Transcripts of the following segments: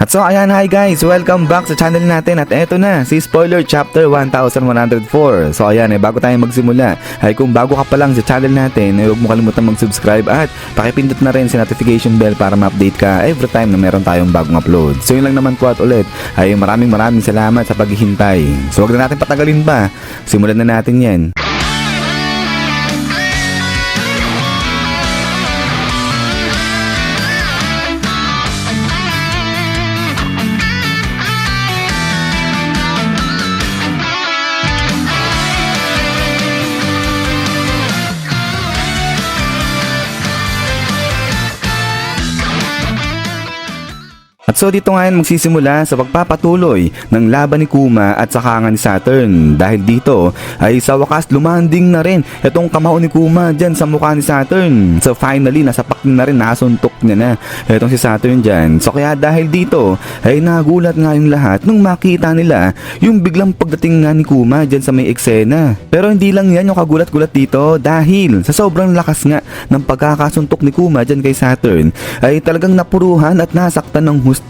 At so ayan, hi guys, welcome back sa channel natin at eto na si Spoiler Chapter 1104. So ayan, bago tayo magsimula ay kung bago ka pa lang sa channel natin ay huwag mo kalimutan mag-subscribe at pakipindot na rin sa notification bell para ma-update ka every time na meron tayong bagong upload. So yun lang naman po at ulit ay maraming salamat sa paghihintay. So huwag na natin patagalin pa, simulan na natin yan. At so dito ngayon magsisimula sa pagpapatuloy ng laban ni Kuma at saka nga ni Saturn. Dahil dito ay sa wakas lumanding na rin itong kamao ni Kuma dyan sa mukha ni Saturn. So finally nasapak na rin, nasuntok niya na itong si Saturn dyan. So kaya dahil dito ay nagulat nga yung lahat nung makita nila yung biglang pagdating nga ni Kuma dyan sa may eksena. Pero hindi lang yan yung kagulat-gulat dito dahil sa sobrang lakas nga ng pagkakasuntok ni Kuma dyan kay Saturn ay talagang napuruhan at nasaktan ng husto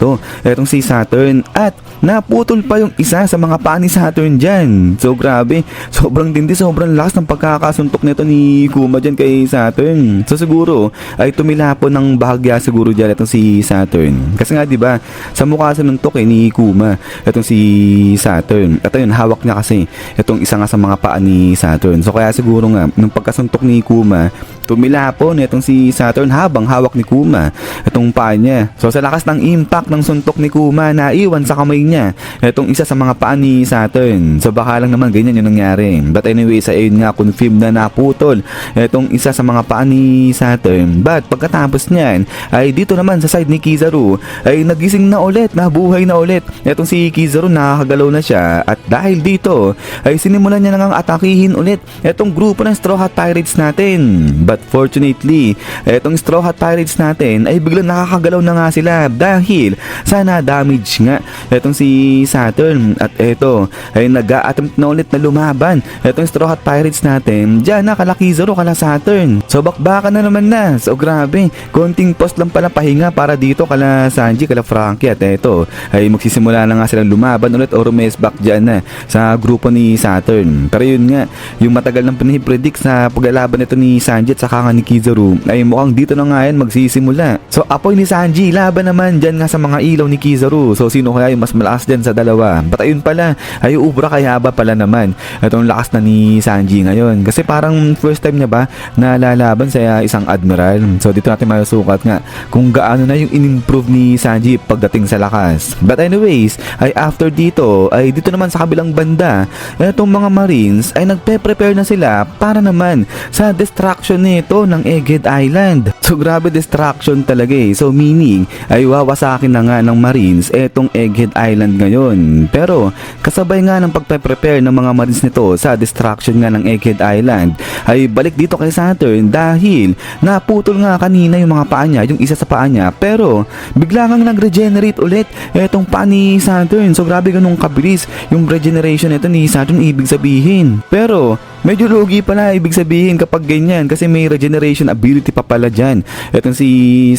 etong si Saturn at naputol pa yung isa sa mga paa ni Saturn dyan. So grabe, sobrang tindi, sobrang lakas ng pagkakasuntok nito ni Kuma dyan kay Saturn. So siguro ay tumilapon ng bahagya siguro dyan itong si Saturn. Kasi nga diba sa mukha sinuntok ni Kuma itong si Saturn. At ayun, hawak niya kasi itong isa nga sa mga paa ni Saturn. So kaya siguro nga nung pagkasuntok ni Kuma, tumilapon itong si Saturn habang hawak ni Kuma itong paa niya. So sa lakas ng impact ng suntok ni Kuma, naiwan sa kamay niya itong isa sa mga paa ni Saturn. So baka lang naman ganyan yung nangyari. But anyway, sa ayun nga confirm na naputol itong isa sa mga paa ni Saturn. But pagkatapos niyan ay dito naman sa side ni Kizaru ay nagising na ulit, nabuhay na ulit itong si Kizaru, nakakagalaw na siya. At dahil dito ay sinimulan niya nang atakihin ulit itong grupo ng Straw Hat Pirates natin. But fortunately, itong Straw Hat Pirates natin ay biglang nakakagalaw na nga sila dahil sana damage nga itong si Saturn. At eto ay nag-a-attempt na ulit na lumaban itong Straw Hat Pirates natin dyan na kala Kizaru, kala Saturn. So bakbakan na naman na. So grabe, konting post lang pala pahinga para dito kala Sanji, kala Frankie. At eto ay magsisimula na nga silang lumaban ulit o rumesback dyan na sa grupo ni Saturn. Pero yun nga, yung matagal nang pinipredict sa paglalaban nito ni Sanji at saka nga ni Kizaru ay mukhang dito na nga yan magsisimula. So apoy ni Sanji, laban naman dyan nga sa mga ilaw ni Kizaru. So sino kaya yung mas malakas dyan sa dalawa? But ayun pala, ay Ubra Kayaba pala naman itong lakas na ni Sanji ngayon. Kasi parang first time niya ba na lalaban sa isang admiral. So dito natin masusukat nga kung gaano na yung in-improve ni Sanji pagdating sa lakas. But anyways, ay after dito, ay dito naman sa kabilang banda, itong mga Marines ay nagpe-prepare na sila para naman sa destruction nito ng Egghead Island. So grabe destruction talaga eh. So meaning ay wawasakin na nga ng Marines etong Egghead Island ngayon. Pero kasabay nga ng pagpe-prepare ng mga Marines nito sa destruction nga ng Egghead Island ay balik dito kay Saturn dahil naputol nga kanina yung mga paa niya, yung isa sa paa niya, pero bigla kang nag-regenerate ulit etong paa ni Saturn. So grabe ganun kabilis yung regeneration nito ni Saturn, ibig sabihin. Pero medyo lugi pala ibig sabihin kapag ganyan kasi may regeneration ability pa pala dyan itong si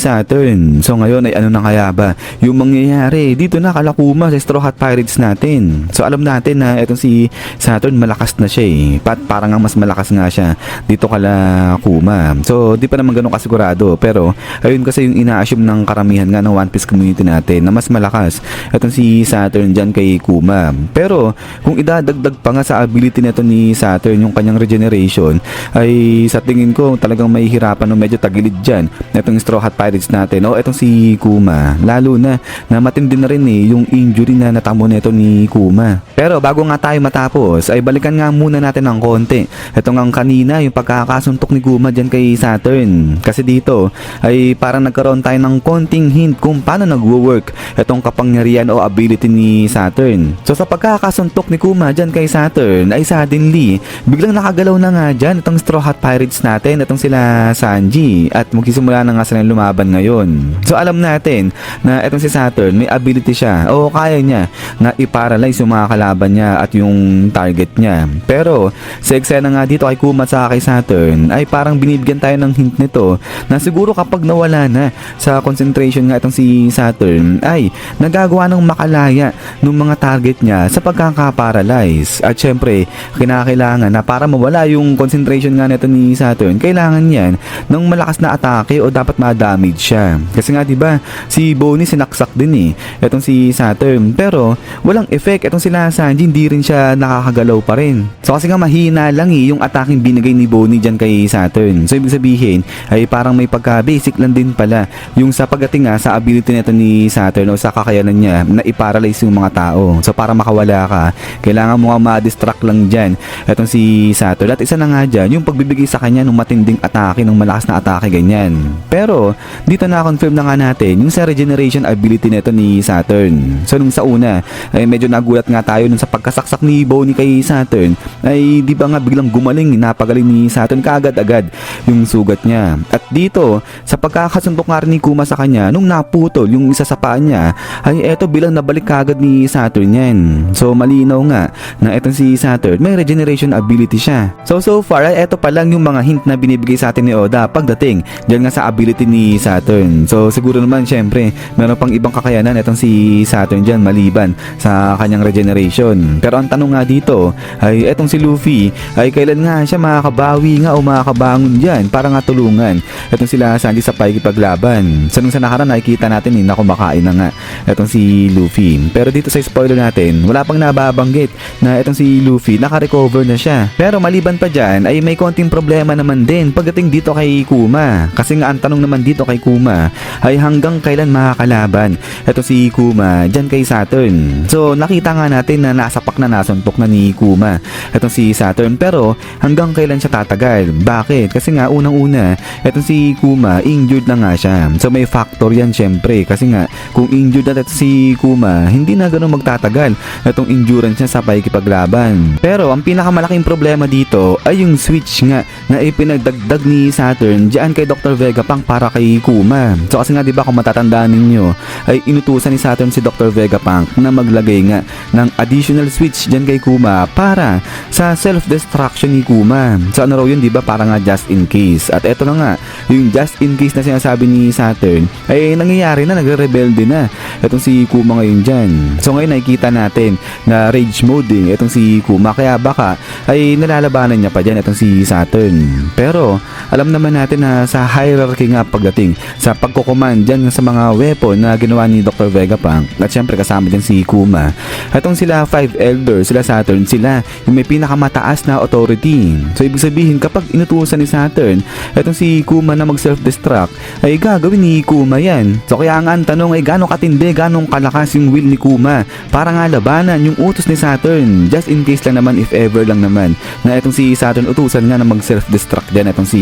Saturn. So ngayon ay ano na kaya ba yung mangyayari dito na kala Kuma sa Straw Hat Pirates natin. So alam natin na itong si Saturn malakas na siya eh. Parang ang mas malakas nga siya dito kala Kuma. So di pa naman ganun kasigurado, pero ayun kasi yung ina-assume ng karamihan nga ng One Piece community natin na mas malakas itong si Saturn dyan kay Kuma. Pero kung idadagdag pa nga sa ability nito ni Saturn yung kanyang regeneration ay sa tingin ko talagang may hirapan no medyo tagilid dyan itong Straw Hat Pirates natin o itong si Kuma, lalo na matindi na rin eh yung injury na natamo nito ni Kuma. Pero bago nga tayo matapos ay balikan nga muna natin ng konti itong ang kanina yung pagkakasuntok ni Kuma dyan kay Saturn. Kasi dito ay parang nagkaroon tayo ng konting hint kung paano nagwo-work itong kapangyarihan o ability ni Saturn. So sa pagkakasuntok ni Kuma dyan kay Saturn ay suddenly biglang nakagalaw na nga dyan itong Straw Hat Pirates natin, itong sila Sanji, at magsisimula na nga silang lumaban ngayon. So alam natin na itong si Saturn may ability siya o kaya niya na i-paralyze yung mga kalaban niya at yung target niya. Pero sa eksena nga dito kay Kuma at kay Saturn ay parang binibigyan tayo ng hint nito na siguro kapag nawala na sa concentration nga itong si Saturn ay nagagawa ng makalaya ng mga target niya sa pagkaka-paralyze. At syempre kinakailangan na para mawala yung concentration nga nito ni Saturn, kailangan yan ng malakas na atake o dapat ma-damage siya. Kasi nga diba si Bonnie sinaksak din itong si Saturn, pero walang effect. Itong sila Sanji hindi rin siya nakakagalaw pa rin. So kasi nga mahina lang yung ataking binigay ni Bonnie dyan kay Saturn. So ibig sabihin ay parang may pagka-basic lang din pala yung sa pagdating nga sa ability nito ni Saturn o sa kakayanan niya na i-paralyze yung mga tao. So para makawala ka, kailangan mo nga ma-distract lang dyan itong si Saturn. At isa na nga dyan yung pagbibigay sa kanya ng matinding atake, ng malakas na atake ganyan. Pero dito na-confirm na nga natin yung sa regeneration ability nito ni Saturn. So nung sa una ay medyo nagulat nga tayo nung sa pagkasaksak ni Bonnie kay Saturn ay di ba nga biglang gumaling, napagaling ni Saturn kaagad-agad yung sugat niya. At dito sa pagkakasuntok nga rin ni Kuma sa kanya nung naputol yung isa sa paa niya ay eto bilang nabalik kaagad ni Saturn yan. So malinaw nga na etong si Saturn may regeneration ability siya. So far ay eto pa lang yung mga hint na binibigay sa atin ni Oda pagdating dyan nga sa ability ni Saturn. So siguro naman syempre meron pang ibang kakayanan etong si Saturn dyan maliban sa kanyang regeneration. Pero ang tanong nga dito ay etong si Luffy ay kailan nga siya makakabawi nga o makakabangon dyan para nga tulungan etong sila Sanji sa pakikipaglaban. So nung sa nakaraan nakikita natin na kumakain na nga etong si Luffy. Pero dito sa spoiler natin wala pang nababanggit na etong si Luffy naka-recover na siya. Pero maliban pa dyan ay may konting problema naman din pagdating dito kay Kuma. Kasi nga ang tanong naman dito kay Kuma ay hanggang kailan makakalaban etong si Kuma dyan kay Saturn. So nakita nga natin na nasapak na nasuntok na ni Kuma etong si Saturn, pero hanggang kailan siya tatagal? Bakit? Kasi nga unang-una etong si Kuma injured na nga siya. So may factor yan syempre kasi nga kung injured na si Kuma hindi na ganun magtatagal etong endurance niya sa pakikipaglaban. Pero ang pinakamalaking problema dito ay yung switch nga na ipinagdagdag ni Saturn diyan kay Dr. Vegapunk para kay Kuma. So kasi nga diba kung matatandaan ninyo ay inutusan ni Saturn si Dr. Vegapunk na maglagay nga ng additional switch diyan kay Kuma para sa self-destruction ni Kuma. So ano raw yun diba para nga just in case. At eto na nga yung just in case na sinasabi ni Saturn ay nangyayari na, nagre-rebelde na etong si Kuma ngayon dyan. So ngayon nakikita natin na rage mode etong si Kuma kaya baka ay nalalabanan niya pa dyan etong si Saturn. Pero alam naman natin na sa hierarchy nga pagdating sa pagkukuman dyan sa mga weapon na ginawa ni Dr. Vegapunk at syempre kasama dyan si Kuma. Etong sila 5 elders, sila Saturn, sila yung may pinakamataas na authority. So ibig sabihin kapag inutusan ni Saturn etong si Kuma na mag self-destruct ay gagawin ni Kuma yan. So kaya nga ang tanong ay gano'ng katindi, gano'ng kalakas yung will ni Kuma para nga labanan yung utos ni Saturn. Just in case lang naman, if ever lang naman na etong si Saturn utusan nga na mag self-destruct dyan etong si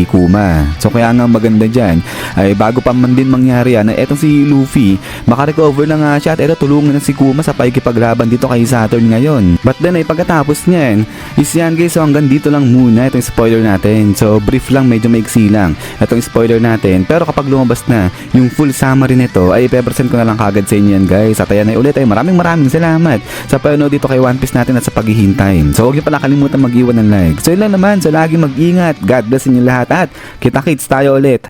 Kuma. So kaya nga maganda dyan ay bago pa man din mangyari yan na etong si Luffy makarecover na nga siya at eto tulungan na si Kuma sa pakikipaglaban dito kay Saturn ngayon. But then ay pagkatapos niyan is yan guys, so hanggang dito lang muna itong spoiler natin. So brief lang, medyo maiksi lang itong spoiler natin, pero kapag lumabas na yung full summary nito ay ipe-present ko na lang kagad sa inyo yan guys. At ayan ay ulit ay maraming salamat sa panonood dito kay One Piece natin at sa paghihintay. So huwag niyo pala kalimutan mag-iwan ng like. So yun lang naman, so lagi mag-ingat, God bless inyo lahat at kita-kits tayo ulit.